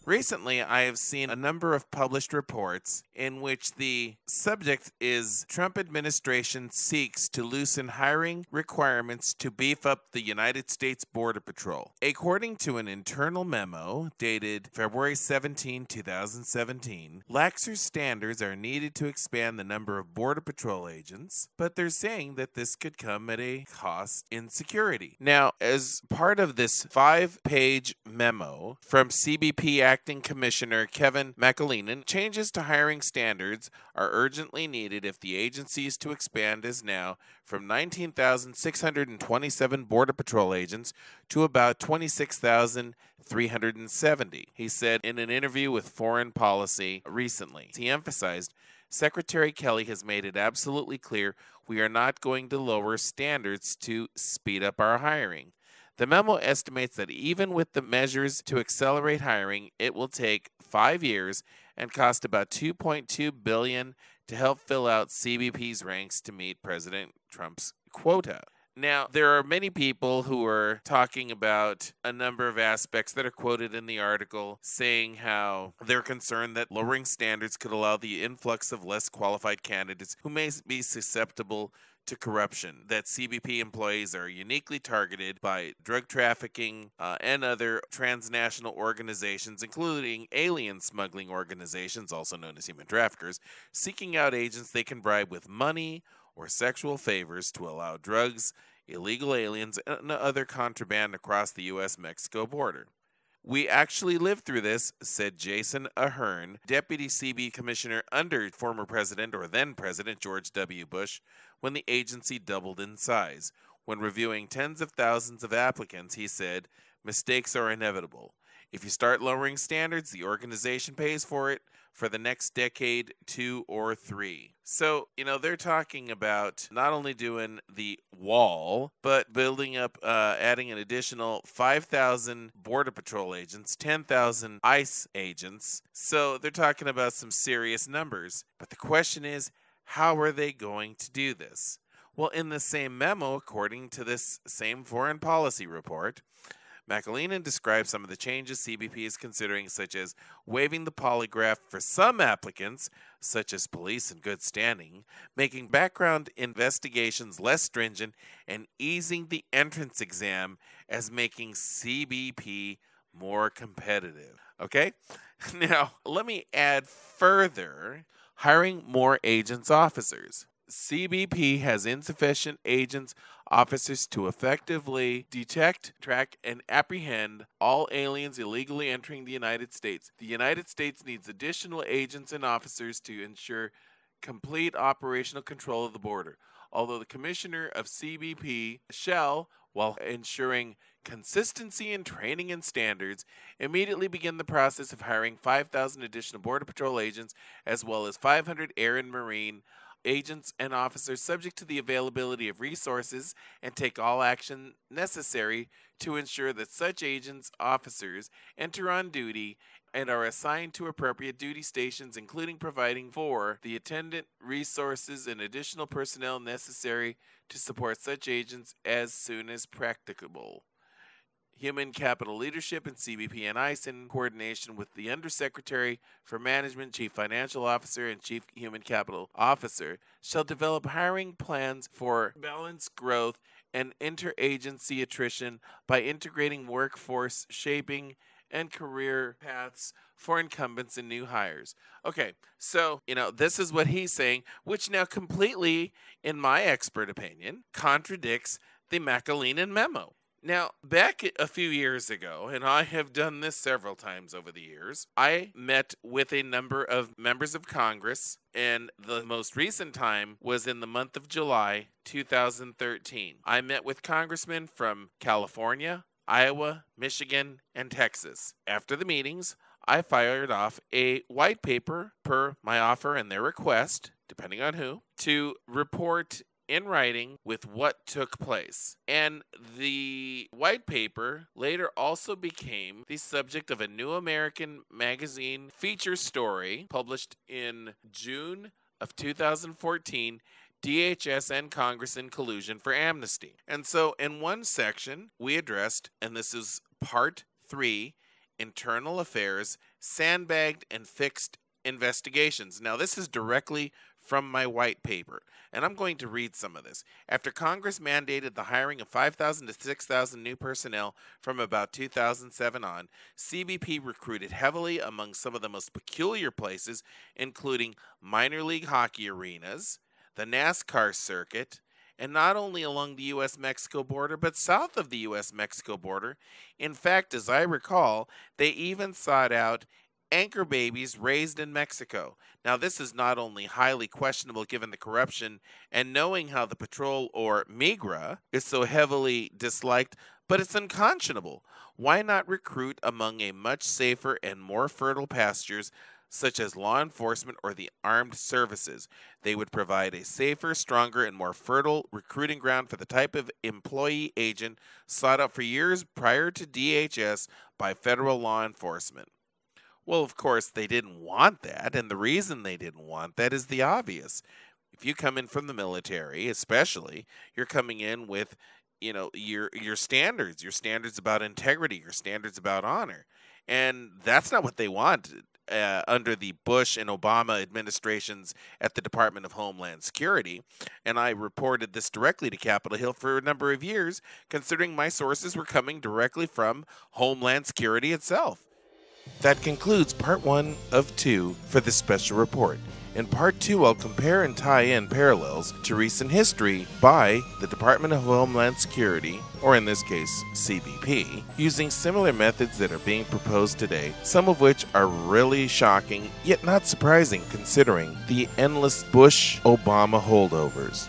Recently, I have seen a number of published reports in which the subject is Trump administration seeks to loosen hiring requirements to beef up the United States Border Patrol. According to an internal memo dated February 17, 2017, laxer standards are needed to expand the number of Border Patrol agents, but they're saying that this could come at a cost in security. Now, as part of this 5-page memo from CBP Acting Commissioner Kevin McAleenan, changes to hiring standards are urgently needed if the agency is to expand as now from 19,627 Border Patrol agents to about 26,370, he said in an interview with Foreign Policy recently. He emphasized, Secretary Kelly has made it absolutely clear we are not going to lower standards to speed up our hiring. The memo estimates that even with the measures to accelerate hiring, it will take 5 years and cost about $2.2 billion to help fill out CBP's ranks to meet President Trump's quota. Now, there are many people who are talking about a number of aspects that are quoted in the article, saying how they're concerned that lowering standards could allow the influx of less qualified candidates who may be susceptible to corruption, that CBP employees are uniquely targeted by drug trafficking and other transnational organizations, including alien smuggling organizations, also known as human traffickers, seeking out agents they can bribe with money or sexual favors to allow drugs, illegal aliens, and other contraband across the U.S.-Mexico border. We actually lived through this, said Jason Ahern, Deputy CB Commissioner under former President or then President George W. Bush, when the agency doubled in size. When reviewing tens of thousands of applicants, he said, mistakes are inevitable. If you start lowering standards, the organization pays for it for the next decade, 2 or 3. So, they're talking about not only doing the wall, but building up, adding an additional 5,000 Border Patrol agents, 10,000 ICE agents. So they're talking about some serious numbers. But the question is, how are they going to do this? Well, in the same memo, according to this same foreign policy report, McAleenan describes some of the changes CBP is considering, such as waiving the polygraph for some applicants, such as police in good standing, making background investigations less stringent, and easing the entrance exam as making CBP more competitive. Okay? Now, let me add further, hiring more agents officers. CBP has insufficient agents officers to effectively detect, track, and apprehend all aliens illegally entering the United States. The United States needs additional agents and officers to ensure complete operational control of the border. Although the Commissioner of CBP shall, while ensuring consistency in training and standards, immediately begin the process of hiring 5,000 additional Border Patrol agents as well as 500 Air and Marine agents and officers subject to the availability of resources, and take all action necessary to ensure that such agents, officers enter on duty and are assigned to appropriate duty stations, including providing for the attendant resources and additional personnel necessary to support such agents as soon as practicable. Human Capital Leadership and CBP and ICE, in coordination with the Undersecretary for Management, Chief Financial Officer, and Chief Human Capital Officer, shall develop hiring plans for balanced growth and interagency attrition by integrating workforce shaping and career paths for incumbents and new hires. Okay, so, this is what he's saying, which now completely, in my expert opinion, contradicts the McAleenan memo. Now, back a few years ago, and I have done this several times over the years, I met with a number of members of Congress, and the most recent time was in the month of July 2013. I met with congressmen from California, Iowa, Michigan, and Texas. After the meetings, I fired off a white paper per my offer and their request, depending on who, to report in writing with what took place. And the white paper later also became the subject of a New American Magazine feature story published in June of 2014, DHS and Congress in Collusion for Amnesty. And so in one section we addressed, and this is part 3, Internal Affairs sandbagged and fixed investigations. Now, this is directly from my white paper, and I'm going to read some of this. After Congress mandated the hiring of 5,000 to 6,000 new personnel from about 2007 on, CBP recruited heavily among some of the most peculiar places, including minor league hockey arenas, the NASCAR circuit, and not only along the U.S.-Mexico border, but south of the U.S.-Mexico border. In fact, as I recall, they even sought out anchor babies raised in Mexico. Now, this is not only highly questionable given the corruption and knowing how the patrol, or Migra, is so heavily disliked, but it's unconscionable. Why not recruit among a much safer and more fertile pastures such as law enforcement or the armed services? They would provide a safer, stronger, and more fertile recruiting ground for the type of employee agent sought out for years prior to DHS by federal law enforcement. Well, of course, they didn't want that, and the reason they didn't want that is the obvious. If you come in from the military, especially, you're coming in with, your standards about integrity, your standards about honor. And that's not what they wanted under the Bush and Obama administrations at the Department of Homeland Security. And I reported this directly to Capitol Hill for a number of years, considering my sources were coming directly from Homeland Security itself. That concludes part 1 of 2 for this special report. In part 2, I'll compare and tie in parallels to recent history by the Department of Homeland Security, or in this case, CBP, using similar methods that are being proposed today, some of which are really shocking, yet not surprising considering the endless Bush-Obama holdovers.